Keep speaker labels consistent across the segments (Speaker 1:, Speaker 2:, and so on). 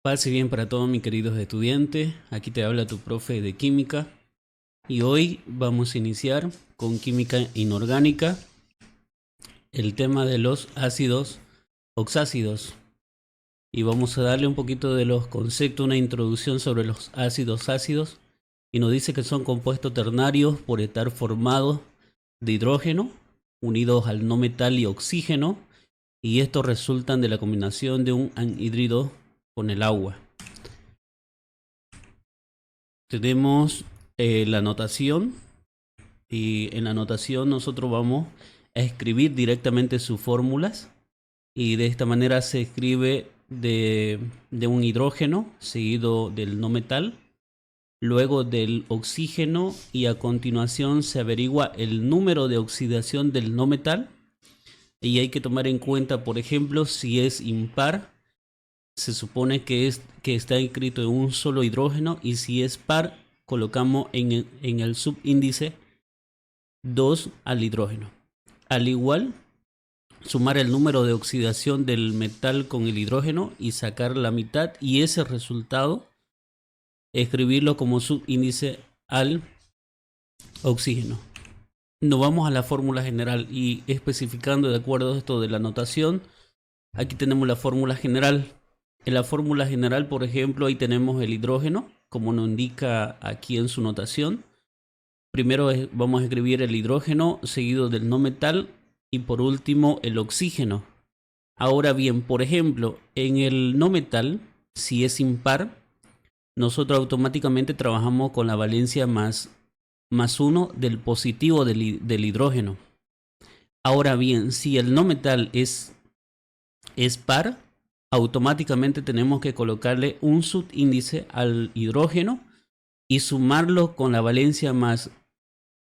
Speaker 1: Paz y bien para todos mis queridos estudiantes. Aquí te habla tu profe de química y hoy vamos a iniciar con química inorgánica, el tema de los ácidos oxácidos. Y vamos a darle un poquito de los conceptos, una introducción sobre los ácidos ácidos. Y nos dice que son compuestos ternarios por estar formados de hidrógeno unidos al no metal y oxígeno. Y estos resultan de la combinación de un anhídrido con el agua. Tenemos la notación y en la notación nosotros vamos a escribir directamente sus fórmulas y de esta manera se escribe de un hidrógeno seguido del no metal, luego del oxígeno y a continuación se averigua el número de oxidación del no metal y hay que tomar en cuenta, por ejemplo, si es impar, se supone que está escrito en un solo hidrógeno y si es par, colocamos en el subíndice 2 al hidrógeno. Al igual, sumar el número de oxidación del metal con el hidrógeno y sacar la mitad y ese resultado escribirlo como subíndice al oxígeno. Nos vamos a la fórmula general y especificando de acuerdo a esto de la notación, aquí tenemos la fórmula general. En la fórmula general, por ejemplo, ahí tenemos el hidrógeno, como nos indica aquí en su notación. Primero vamos a escribir el hidrógeno, seguido del no metal, y por último el oxígeno. Ahora bien, por ejemplo, en el no metal, si es impar, nosotros automáticamente trabajamos con la valencia más 1 del positivo del hidrógeno. Ahora bien, si el no metal es par, automáticamente tenemos que colocarle un subíndice al hidrógeno y sumarlo con la valencia más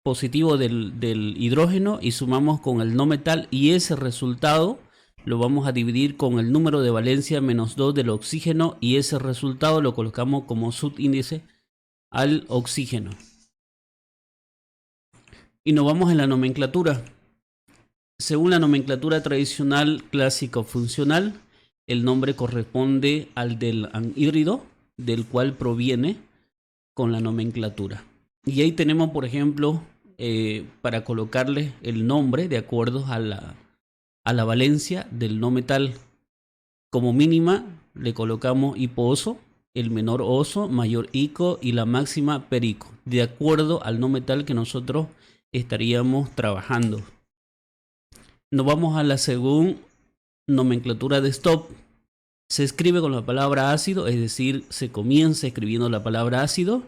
Speaker 1: positivo del hidrógeno y sumamos con el no metal y ese resultado lo vamos a dividir con el número de valencia menos 2 del oxígeno y ese resultado lo colocamos como subíndice al oxígeno. Y nos vamos en la nomenclatura. Según la nomenclatura tradicional clásico-funcional, el nombre corresponde al del anhídrido, del cual proviene con la nomenclatura. Y ahí tenemos, por ejemplo, para colocarle el nombre de acuerdo a la valencia del no metal. Como mínima le colocamos hiposo, el menor oso, mayor ico y la máxima perico, de acuerdo al no metal que nosotros estaríamos trabajando. Nos vamos a la según nomenclatura de Stopp. Se escribe con la palabra ácido, es decir, se comienza escribiendo la palabra ácido.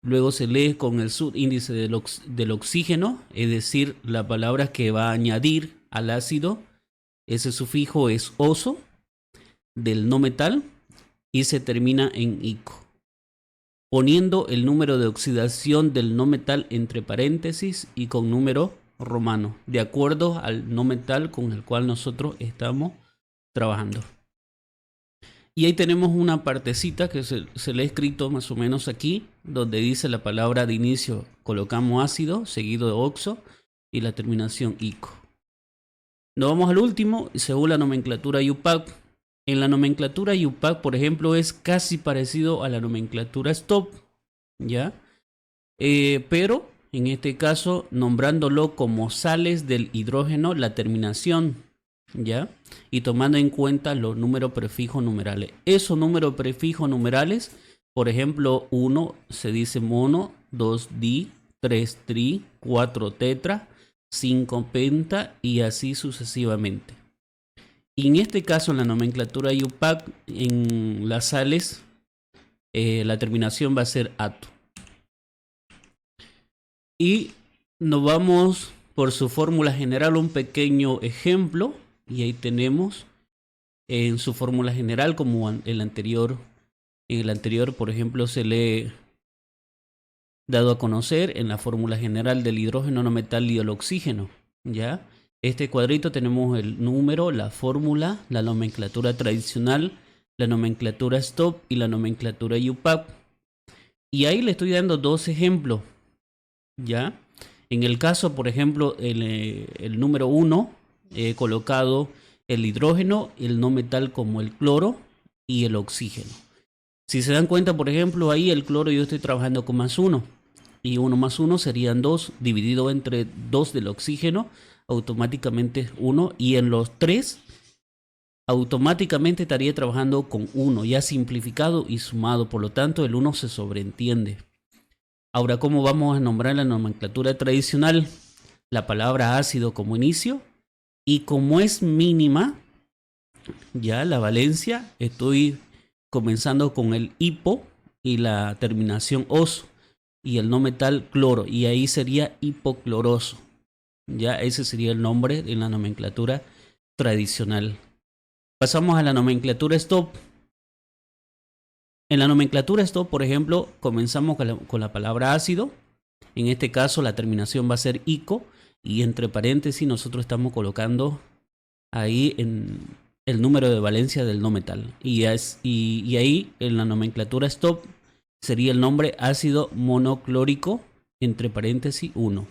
Speaker 1: Luego se lee con el subíndice del oxígeno, es decir, la palabra que va a añadir al ácido. Ese sufijo es oso del no metal y se termina en ico. Poniendo el número de oxidación del no metal entre paréntesis y con número romano, de acuerdo al no metal con el cual nosotros estamos trabajando. Y ahí tenemos una partecita que se le ha escrito más o menos aquí, donde dice la palabra de inicio, colocamos ácido, seguido de oxo, y la terminación ico. Nos vamos al último, según la nomenclatura IUPAC. En la nomenclatura IUPAC, por ejemplo, es casi parecido a la nomenclatura STOP, ¿ya? Pero en este caso, nombrándolo como sales del hidrógeno, la terminación, ¿ya? Y tomando en cuenta los números prefijos numerales. Esos números prefijos numerales, por ejemplo, 1 se dice mono, 2 di, 3 tri, 4 tetra, 5 penta y así sucesivamente. Y en este caso, en la nomenclatura IUPAC, en las sales, la terminación va a ser ato. Y nos vamos por su fórmula general, un pequeño ejemplo. Y ahí tenemos en su fórmula general, como en el anterior, por ejemplo, se le ha dado a conocer en la fórmula general del hidrógeno no metal y el oxígeno, ¿ya? Este cuadrito tenemos el número, la fórmula, la nomenclatura tradicional, la nomenclatura STOP y la nomenclatura IUPAC. Y ahí le estoy dando dos ejemplos, ¿ya? En el caso, por ejemplo, el número 1, he colocado el hidrógeno, el no metal como el cloro y el oxígeno. Si se dan cuenta, por ejemplo, ahí el cloro yo estoy trabajando con +1. Y 1 más 1 serían 2, dividido entre 2 del oxígeno, automáticamente 1. Y en los 3, automáticamente estaría trabajando con 1, ya simplificado y sumado. Por lo tanto, el 1 se sobreentiende. Ahora, ¿cómo vamos a nombrar la nomenclatura tradicional? La palabra ácido como inicio. Y como es mínima, ya la valencia, estoy comenzando con el hipo y la terminación oso. Y el no metal cloro, y ahí sería hipocloroso. Ya ese sería el nombre en la nomenclatura tradicional. Pasamos a la nomenclatura stop. En la nomenclatura stop, por ejemplo, comenzamos con la palabra ácido. En este caso la terminación va a ser ico, y entre paréntesis nosotros estamos colocando ahí en el número de valencia del no metal. Y ahí en la nomenclatura stop sería el nombre ácido monoclórico, entre paréntesis 1.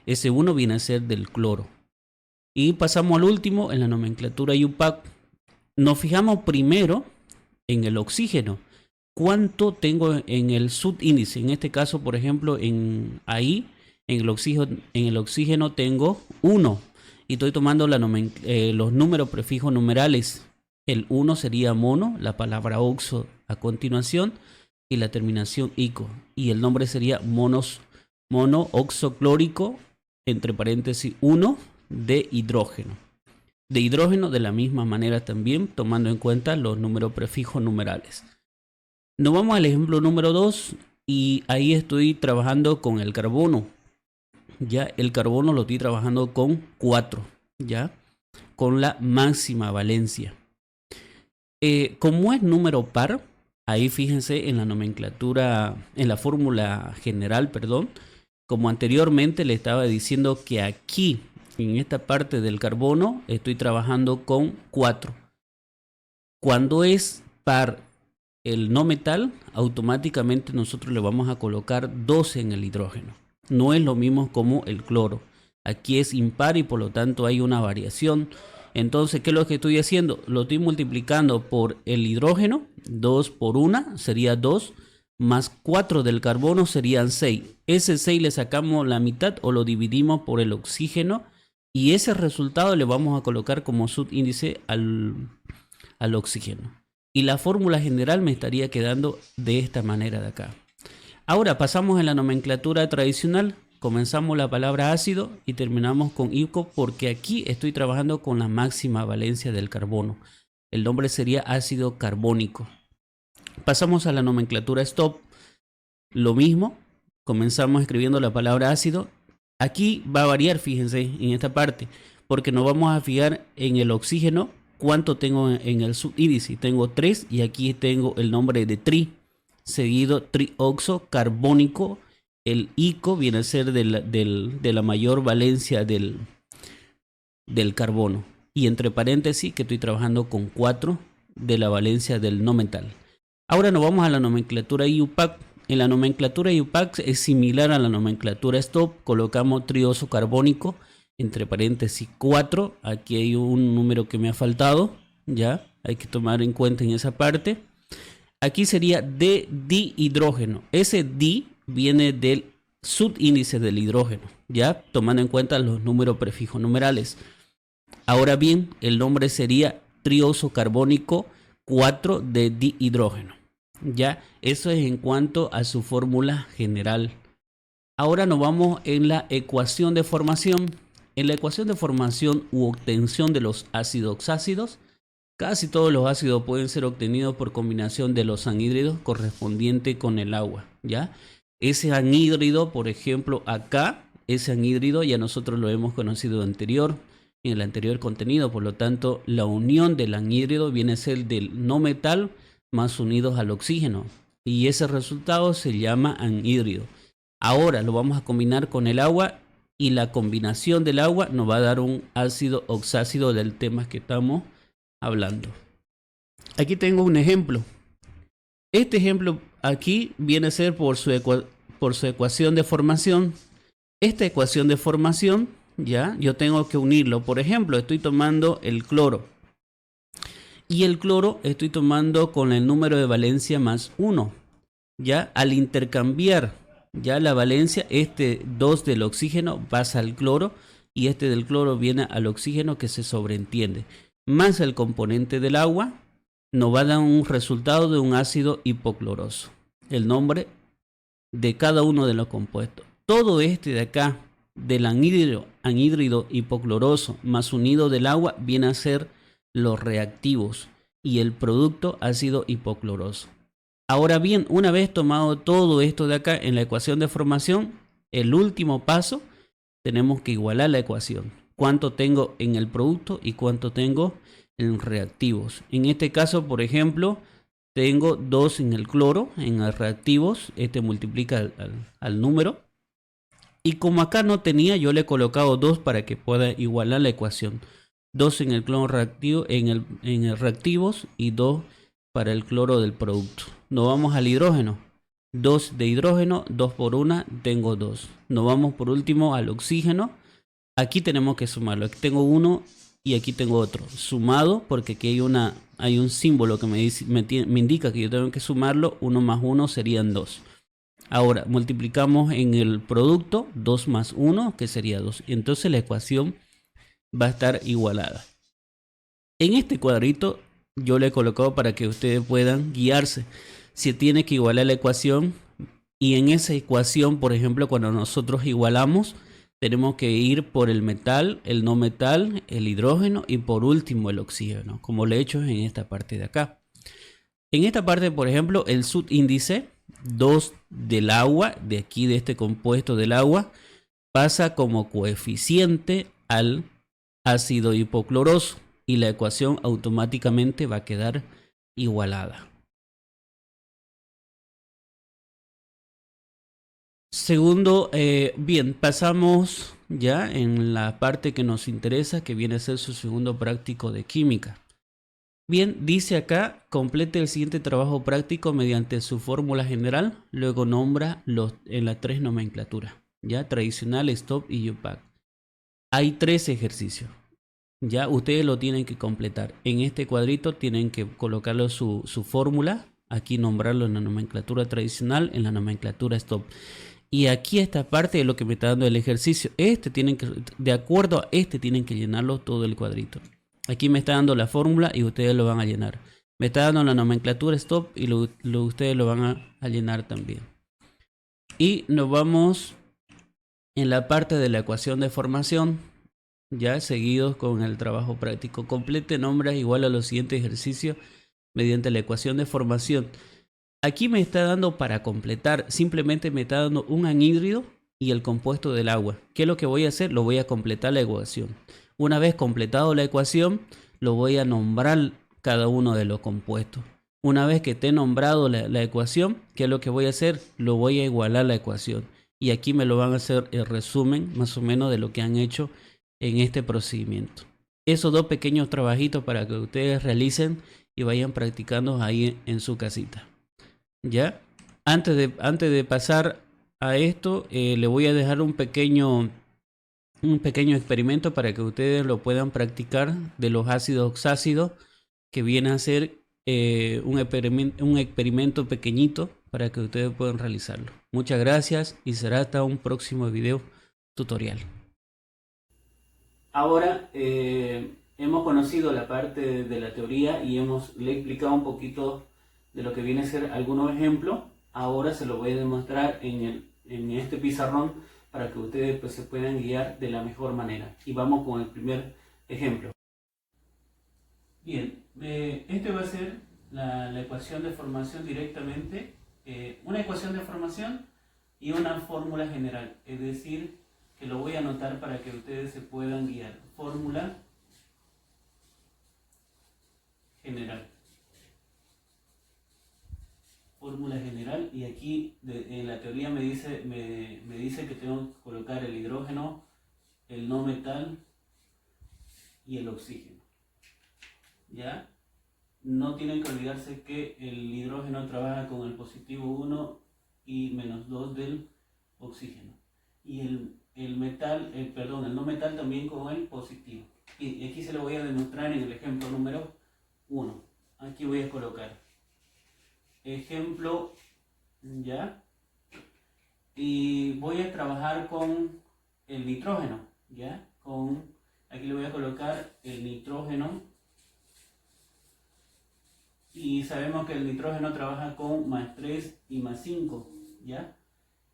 Speaker 1: Ese 1 viene a ser del cloro. Y pasamos al último, en la nomenclatura IUPAC. Nos fijamos primero en el oxígeno. ¿Cuánto tengo en el subíndice? En este caso, por ejemplo, en el oxígeno tengo 1. Y estoy tomando los números prefijos numerales. El 1 sería mono, la palabra oxo a continuación, y la terminación ico, y el nombre sería monooxoclórico, entre paréntesis 1, de hidrógeno. De hidrógeno de la misma manera también, tomando en cuenta los números prefijos numerales. Nos vamos al ejemplo número 2, y ahí estoy trabajando con el carbono. Ya el carbono lo estoy trabajando con 4, ya, con la máxima valencia. Como es número par, ahí fíjense en la nomenclatura, en la fórmula general, perdón, como anteriormente le estaba diciendo que aquí, en esta parte del carbono, estoy trabajando con 4. Cuando es par el no metal, automáticamente nosotros le vamos a colocar 12 en el hidrógeno. No es lo mismo como el cloro. Aquí es impar y por lo tanto hay una variación. Entonces, ¿qué es lo que estoy haciendo? Lo estoy multiplicando por el hidrógeno. 2 por 1 sería 2, más 4 del carbono serían 6. Ese 6 le sacamos la mitad o lo dividimos por el oxígeno, y ese resultado le vamos a colocar como subíndice al oxígeno. Y la fórmula general me estaría quedando de esta manera de acá. Ahora pasamos a la nomenclatura tradicional. Comenzamos la palabra ácido y terminamos con ico, porque aquí estoy trabajando con la máxima valencia del carbono. El nombre sería ácido carbónico. Pasamos a la nomenclatura stop. Lo mismo, comenzamos escribiendo la palabra ácido. Aquí va a variar, fíjense, en esta parte, porque nos vamos a fijar en el oxígeno. ¿Cuánto tengo en el subíndice? Tengo 3, y aquí tengo el nombre de tri, seguido trioxo carbónico. El ico viene a ser de la mayor valencia del carbono. Y entre paréntesis que estoy trabajando con 4 de la valencia del no metal. Ahora nos vamos a la nomenclatura IUPAC. En la nomenclatura IUPAC es similar a la nomenclatura STOP. Colocamos trioso carbónico, entre paréntesis 4. Aquí hay un número que me ha faltado. Ya, hay que tomar en cuenta en esa parte. Aquí sería de dihidrógeno. Ese di viene del subíndice del hidrógeno, ya tomando en cuenta los números prefijos numerales. Ahora bien, el nombre sería trioso carbónico 4 de dihidrógeno. Ya, eso es en cuanto a su fórmula general. Ahora nos vamos en la ecuación de formación. En la ecuación de formación u obtención de los ácidos oxácidos, casi todos los ácidos pueden ser obtenidos por combinación de los anhídridos correspondiente con el agua, ¿ya? Ese anhídrido, por ejemplo, acá, ese anhídrido ya nosotros lo hemos conocido en el anterior contenido. Por lo tanto, la unión del anhídrido viene a ser del no metal más unidos al oxígeno. Y ese resultado se llama anhídrido. Ahora lo vamos a combinar con el agua, y la combinación del agua nos va a dar un ácido oxácido del tema que estamos hablando. Aquí tengo un ejemplo. Este ejemplo aquí viene a ser por su ecuación de formación. Esta ecuación de formación, ya, yo tengo que unirlo. Por ejemplo, estoy tomando el cloro. Y el cloro estoy tomando con el número de valencia más 1. Ya al intercambiar ya la valencia, este 2 del oxígeno pasa al cloro y este del cloro viene al oxígeno que se sobreentiende. Más el componente del agua nos va a dar un resultado de un ácido hipocloroso. El nombre de cada uno de los compuestos. Todo este de acá, del anhídrido hipocloroso más unido del agua, viene a ser los reactivos y el producto ácido hipocloroso. Ahora bien, una vez tomado todo esto de acá en la ecuación de formación, el último paso, tenemos que igualar la ecuación. Cuánto tengo en el producto y cuánto tengo en reactivos. En este caso, por ejemplo, tengo 2 en el cloro, en los reactivos, este multiplica al número. Y como acá no tenía, yo le he colocado 2 para que pueda igualar la ecuación. 2 en el cloro reactivo, en el reactivos y 2 para el cloro del producto. Nos vamos al hidrógeno. 2 de hidrógeno, 2 por 1, tengo 2. Nos vamos por último al oxígeno. Aquí tenemos que sumarlo. Aquí tengo 1 y aquí tengo otro. Sumado, porque aquí hay un símbolo que me indica que yo tengo que sumarlo. 1 más 1 serían 2. Ahora multiplicamos en el producto 2 más 1, que sería 2. Y entonces la ecuación va a estar igualada. En este cuadrito yo le he colocado para que ustedes puedan guiarse. Si tiene que igualar la ecuación, y en esa ecuación, por ejemplo, cuando nosotros igualamos, tenemos que ir por el metal, el no metal, el hidrógeno y por último el oxígeno, como lo he hecho en esta parte de acá. En esta parte, por ejemplo, el subíndice 2 del agua, de aquí de este compuesto del agua, pasa como coeficiente al ácido hipocloroso y la ecuación automáticamente va a quedar igualada. Segundo, bien, pasamos ya en la parte que nos interesa, que viene a ser su segundo práctico de química. Bien, dice acá, complete el siguiente trabajo práctico mediante su fórmula general, luego nombra en las 3 nomenclaturas, ya tradicional, stop y UPAC. Hay 3 ejercicios, ya ustedes lo tienen que completar. En este cuadrito tienen que colocarlo su fórmula, aquí nombrarlo en la nomenclatura tradicional, en la nomenclatura stop. Y aquí esta parte de lo que me está dando el ejercicio, de acuerdo a tienen que llenarlo todo el cuadrito. Aquí me está dando la fórmula y ustedes lo van a llenar. Me está dando la nomenclatura stop y ustedes lo van a llenar también. Y nos vamos en la parte de la ecuación de formación, ya seguidos con el trabajo práctico. Complete nombres igual a los siguientes ejercicios mediante la ecuación de formación. Aquí me está dando para completar, simplemente me está dando un anhídrido y el compuesto del agua. ¿Qué es lo que voy a hacer? Lo voy a completar la ecuación. Una vez completado la ecuación, lo voy a nombrar cada uno de los compuestos. Una vez que esté nombrado la ecuación, ¿qué es lo que voy a hacer? Lo voy a igualar la ecuación. Y aquí me lo van a hacer el resumen más o menos de lo que han hecho en este procedimiento. Esos 2 pequeños trabajitos para que ustedes realicen y vayan practicando ahí en su casita. ¿Ya? Antes de pasar a esto, le voy a dejar un pequeño experimento para que ustedes lo puedan practicar de los ácidos oxácidos, que viene a ser un experimento pequeñito para que ustedes puedan realizarlo. Muchas gracias y será hasta un próximo video tutorial. Ahora hemos conocido la parte de la teoría y le he explicado un poquito de lo que viene a ser algunos ejemplos. Ahora se lo voy a demostrar en este pizarrón para que ustedes pues, se puedan guiar de la mejor manera. Y vamos con el primer ejemplo. Bien, este va a ser la ecuación de formación directamente. Una ecuación de formación y una fórmula general. Es decir, que lo voy a anotar para que ustedes se puedan guiar. Fórmula general. Fórmula general, y aquí en la teoría me dice que tengo que colocar el hidrógeno, el no metal y el oxígeno. ¿Ya? No tienen que olvidarse que el hidrógeno trabaja con el positivo 1 y menos 2 del oxígeno. Y el no metal también con el positivo. Y aquí se lo voy a demostrar en el ejemplo número 1. Aquí voy a colocar ejemplo, ya. Y voy a trabajar con el nitrógeno, ya. Aquí le voy a colocar el nitrógeno. Y sabemos que el nitrógeno trabaja con +3 y +5, ¿ya?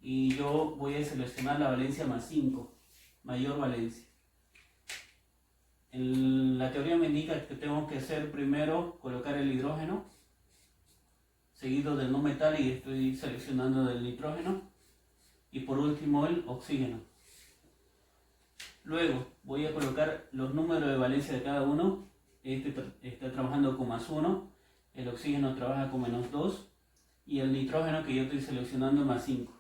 Speaker 1: Y yo voy a seleccionar la valencia +5, mayor valencia. La teoría me indica que tengo que hacer primero colocar el hidrógeno, seguido del no metal, y estoy seleccionando del nitrógeno, y por último el oxígeno. Luego voy a colocar los números de valencia de cada uno. Este está trabajando con +1, el oxígeno trabaja con -2 y el nitrógeno que yo estoy seleccionando +5.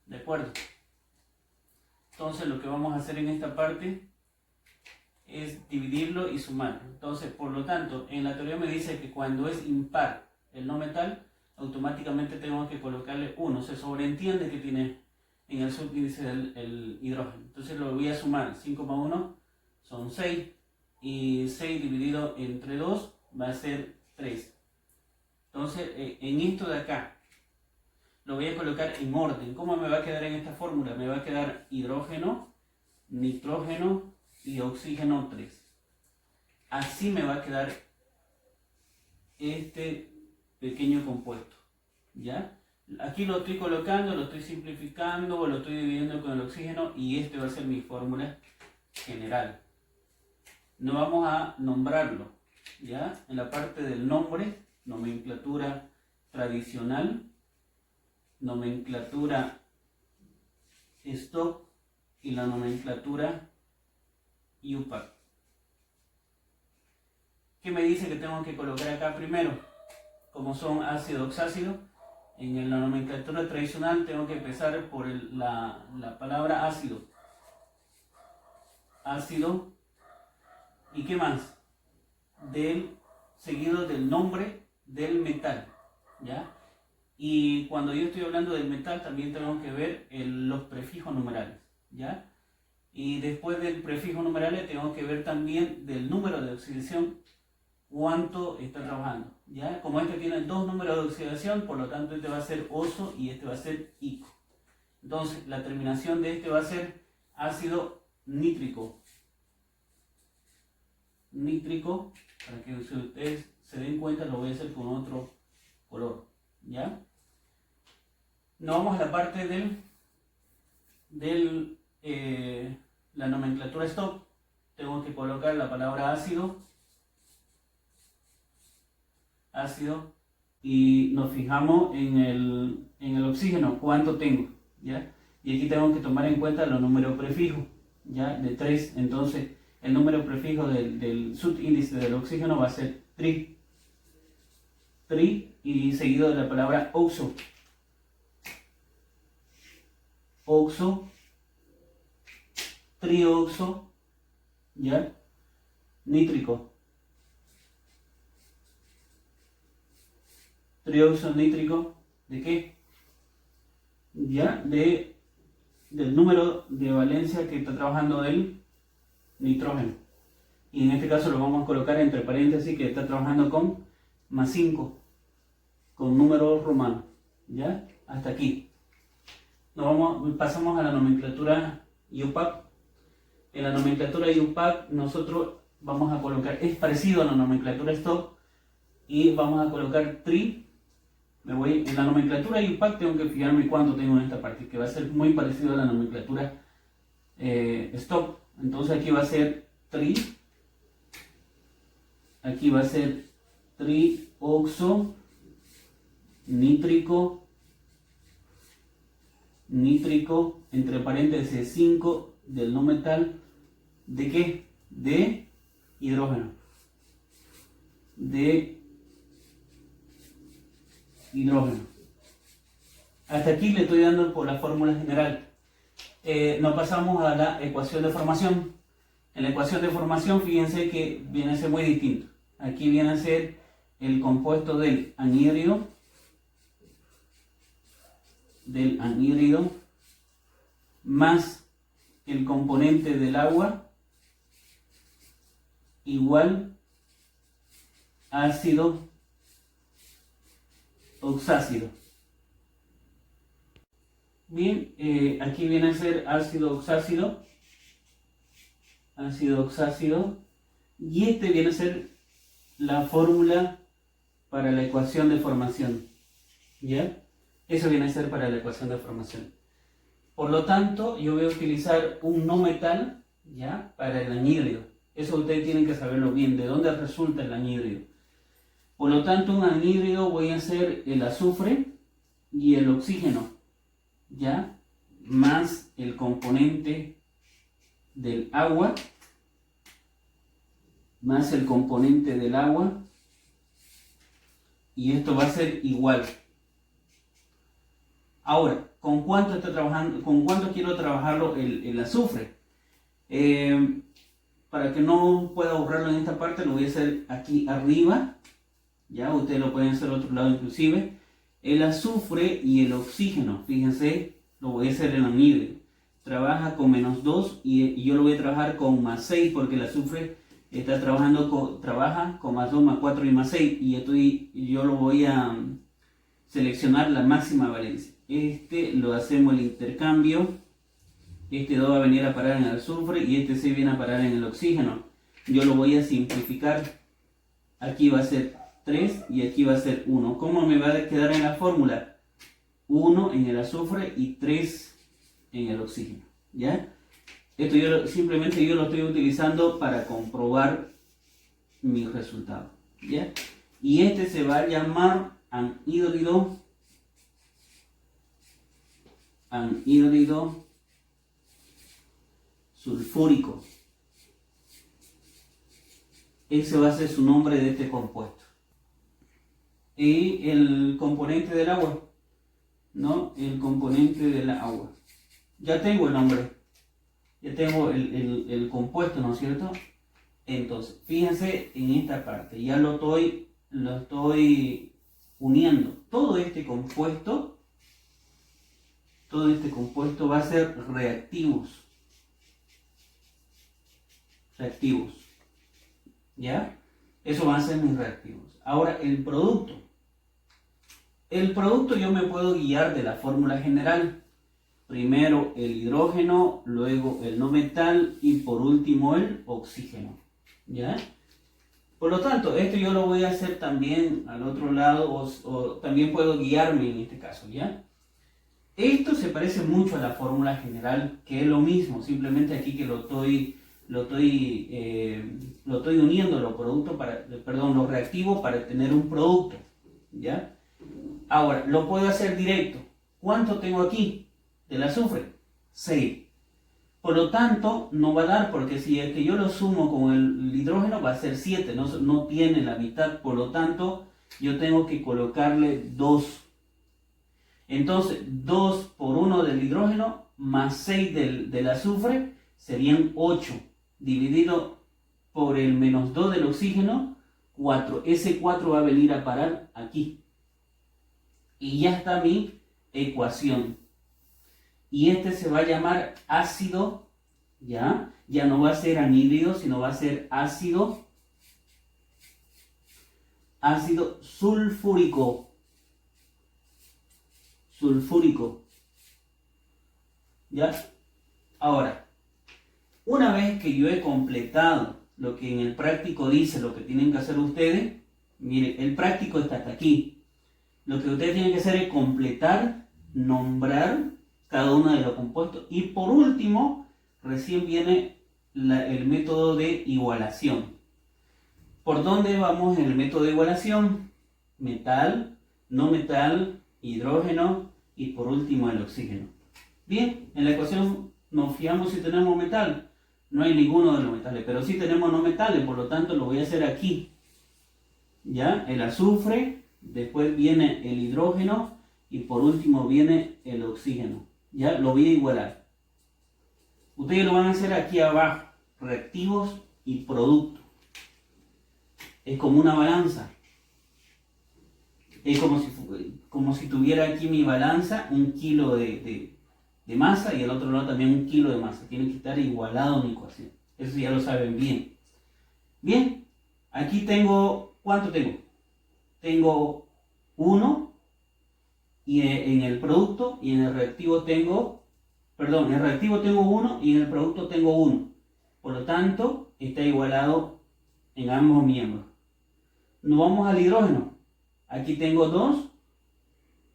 Speaker 1: ¿De acuerdo? Entonces lo que vamos a hacer en esta parte es dividirlo y sumar. Entonces, por lo tanto, en la teoría me dice que cuando es impar el no metal, automáticamente tengo que colocarle 1. Se sobreentiende que tiene en el subíndice el hidrógeno. Entonces lo voy a sumar. 5 más 1 son 6. Y 6 dividido entre 2 va a ser 3. Entonces, en esto de acá, lo voy a colocar en orden. ¿Cómo me va a quedar en esta fórmula? Me va a quedar hidrógeno, nitrógeno y oxígeno 3. Así me va a quedar este pequeño compuesto, ¿ya? Aquí lo estoy colocando, lo estoy simplificando, lo estoy dividiendo con el oxígeno, y este va a ser mi fórmula general. No vamos a nombrarlo, ¿ya? En la parte del nombre, nomenclatura tradicional, nomenclatura stock y la nomenclatura UPAC. ¿Qué me dice que tengo que colocar acá primero? Como son ácido oxácido, en la nomenclatura tradicional tengo que empezar por la palabra ácido. Ácido. ¿Y qué más? Seguido del nombre del metal, ¿ya? Y cuando yo estoy hablando del metal también tengo que ver los prefijos numerales, ¿ya? Y después del prefijo numerales tengo que ver también del número de oxidación, cuánto está trabajando, ¿ya? Como este tiene 2 números de oxidación, por lo tanto este va a ser oso y este va a ser ico. Entonces la terminación de este va a ser ácido nítrico. Nítrico, para que ustedes se den cuenta, lo voy a hacer con otro color, ¿ya? Nos vamos a la parte la nomenclatura stop. Tengo que colocar la palabra ácido, y nos fijamos en el oxígeno, cuánto tengo, ¿ya? Y aquí tengo que tomar en cuenta los números prefijos, ¿ya? De 3, entonces el número prefijo del subíndice del oxígeno va a ser tri, y seguido de la palabra oxo, trioxo, ¿ya? Nítrico, trióxido nítrico, ¿de qué? ¿Ya? Del número de valencia que está trabajando del nitrógeno. Y en este caso lo vamos a colocar entre paréntesis que está trabajando con +5, con número romano, ¿ya? Hasta aquí. Pasamos a la nomenclatura UPAC. En la nomenclatura UPAC nosotros vamos a colocar, es parecido a la nomenclatura stock, y vamos a colocar tri. En la nomenclatura UPAC tengo que fijarme cuánto tengo en esta parte, que va a ser muy parecido a la nomenclatura stock. Entonces aquí va a ser tri, aquí va a ser trioxo nítrico, entre paréntesis 5 del no metal, ¿de qué? De hidrógeno. Hasta aquí le estoy dando por la fórmula general. Nos pasamos a la ecuación de formación. En la ecuación de formación, fíjense que viene a ser muy distinto. Aquí viene a ser el compuesto del anhídrido más el componente del agua igual ácido oxácido. Bien, aquí viene a ser ácido oxácido, y este viene a ser la fórmula para la ecuación de formación, ¿ya? Eso viene a ser para la ecuación de formación. Por lo tanto, yo voy a utilizar un no metal, ¿ya? Para el anhídrido. Eso ustedes tienen que saberlo bien, de dónde resulta el anhídrido. Por lo tanto, un anhídrido voy a hacer el azufre y el oxígeno, ¿ya? Más el componente del agua, y esto va a ser igual. Ahora, ¿con cuánto está trabajando? ¿Con cuánto quiero trabajarlo el azufre? Para que no pueda borrarlo en esta parte, lo voy a hacer aquí arriba. Ya, ustedes lo pueden hacer al otro lado inclusive. El azufre y el oxígeno, fíjense, lo voy a hacer en anhídrido. Trabaja con -2 y yo lo voy a trabajar con +6 porque el azufre trabaja con +2, +4 y +6. Y yo lo voy a seleccionar la máxima valencia. Lo hacemos el intercambio. Este 2 va a venir a parar en el azufre y este 6 viene a parar en el oxígeno. Yo lo voy a simplificar. Aquí va a ser 3 y aquí va a ser 1. ¿Cómo me va a quedar en la fórmula? 1 en el azufre y 3 en el oxígeno. ¿Ya? Esto simplemente yo lo estoy utilizando para comprobar mi resultado. ¿Ya? Y este se va a llamar anhídrido sulfúrico. Ese va a ser su nombre de este compuesto. Y el componente del agua, ¿no? El componente del agua. Ya tengo el nombre, ya tengo el compuesto, ¿no es cierto? Entonces, fíjense en esta parte, ya lo estoy uniendo. Todo este compuesto va a ser reactivos. ¿Ya? Eso van a ser mis reactivos. Ahora, el producto. El producto yo me puedo guiar de la fórmula general. Primero el hidrógeno, luego el no metal y por último el oxígeno. ¿Ya? Por lo tanto, esto yo lo voy a hacer también al otro lado o también puedo guiarme en este caso. ¿Ya? Esto se parece mucho a la fórmula general, que es lo mismo, simplemente aquí que lo estoy uniendo los reactivos para tener un producto. ¿Ya? Ahora, lo puedo hacer directo. ¿Cuánto tengo aquí del azufre? 6. Por lo tanto, no va a dar, porque si es que yo lo sumo con el hidrógeno va a ser 7, no tiene la mitad, por lo tanto, yo tengo que colocarle 2. Entonces, 2 por 1 del hidrógeno más 6 del azufre serían 8. Dividido por el -2 del oxígeno, 4. Ese 4 va a venir a parar aquí. Y ya está mi ecuación. Y este se va a llamar ácido, ¿ya? Ya no va a ser anhídrido, sino va a ser ácido sulfúrico. ¿Ya? Ahora, una vez que yo he completado lo que en el práctico dice, lo que tienen que hacer ustedes, miren, el práctico está hasta aquí. Lo que ustedes tienen que hacer es completar, nombrar cada uno de los compuestos. Y por último, recién viene el método de igualación. ¿Por dónde vamos en el método de igualación? Metal, no metal, hidrógeno y por último el oxígeno. Bien, en la ecuación nos fijamos si tenemos metal. No hay ninguno de los metales, pero sí tenemos no metales, por lo tanto lo voy a hacer aquí. ¿Ya? El azufre, después viene el hidrógeno y por último viene el oxígeno. Ya lo voy a igualar. Ustedes lo van a hacer aquí abajo, reactivos y producto. Es como una balanza. Es como si tuviera aquí mi balanza, 1 kilo de masa y al otro lado también 1 kilo de masa. Tiene que estar igualado en mi ecuación. Eso ya lo saben bien. Bien, aquí tengo ¿cuánto tengo? Tengo 1 y en el producto y en el reactivo tengo, perdón, en el reactivo tengo 1 y en el producto tengo 1. Por lo tanto, está igualado en ambos miembros. Nos vamos al hidrógeno. Aquí tengo 2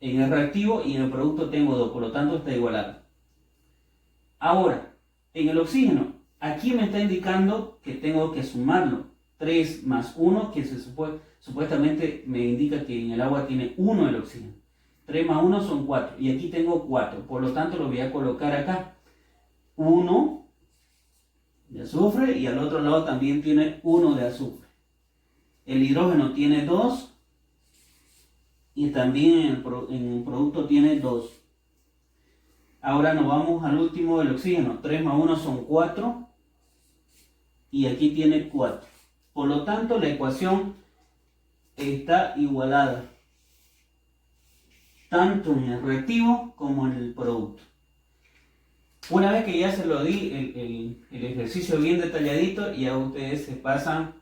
Speaker 1: en el reactivo y en el producto tengo 2, por lo tanto está igualado. Ahora, en el oxígeno, aquí me está indicando que tengo que sumarlo. 3 más 1, que supuestamente me indica que en el agua tiene 1 el oxígeno. 3 más 1 son 4 y aquí tengo 4, por lo tanto lo voy a colocar acá. 1 de azufre y al otro lado también tiene 1 de azufre. El hidrógeno tiene 2 y también en el producto tiene 2. Ahora nos vamos al último del oxígeno. 3 más 1 son 4 y aquí tiene 4. Por lo tanto, la ecuación está igualada tanto en el reactivo como en el producto. Una vez que ya se lo di el ejercicio bien detalladito, ya ustedes se pasan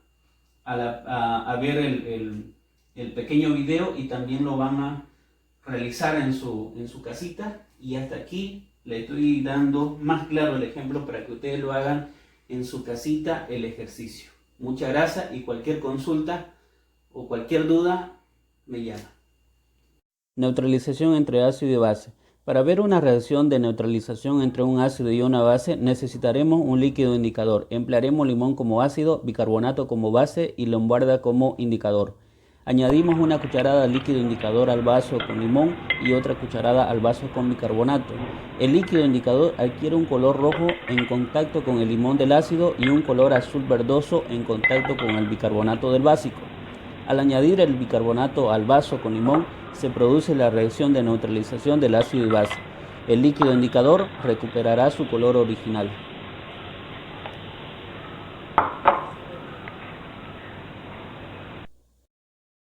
Speaker 1: a ver el pequeño video y también lo van a realizar en su casita. Y hasta aquí le estoy dando más claro el ejemplo para que ustedes lo hagan en su casita el ejercicio. Muchas gracias y cualquier consulta o cualquier duda me llama. Neutralización entre ácido y base. Para ver una reacción de neutralización entre un ácido y una base necesitaremos un líquido indicador. Emplearemos limón como ácido, bicarbonato como base y lombarda como indicador. Añadimos una cucharada de líquido indicador al vaso con limón y otra cucharada al vaso con bicarbonato. El líquido indicador adquiere un color rojo en contacto con el limón del ácido y un color azul verdoso en contacto con el bicarbonato del básico. Al añadir el bicarbonato al vaso con limón, se produce la reacción de neutralización del ácido y base. El líquido indicador recuperará su color original.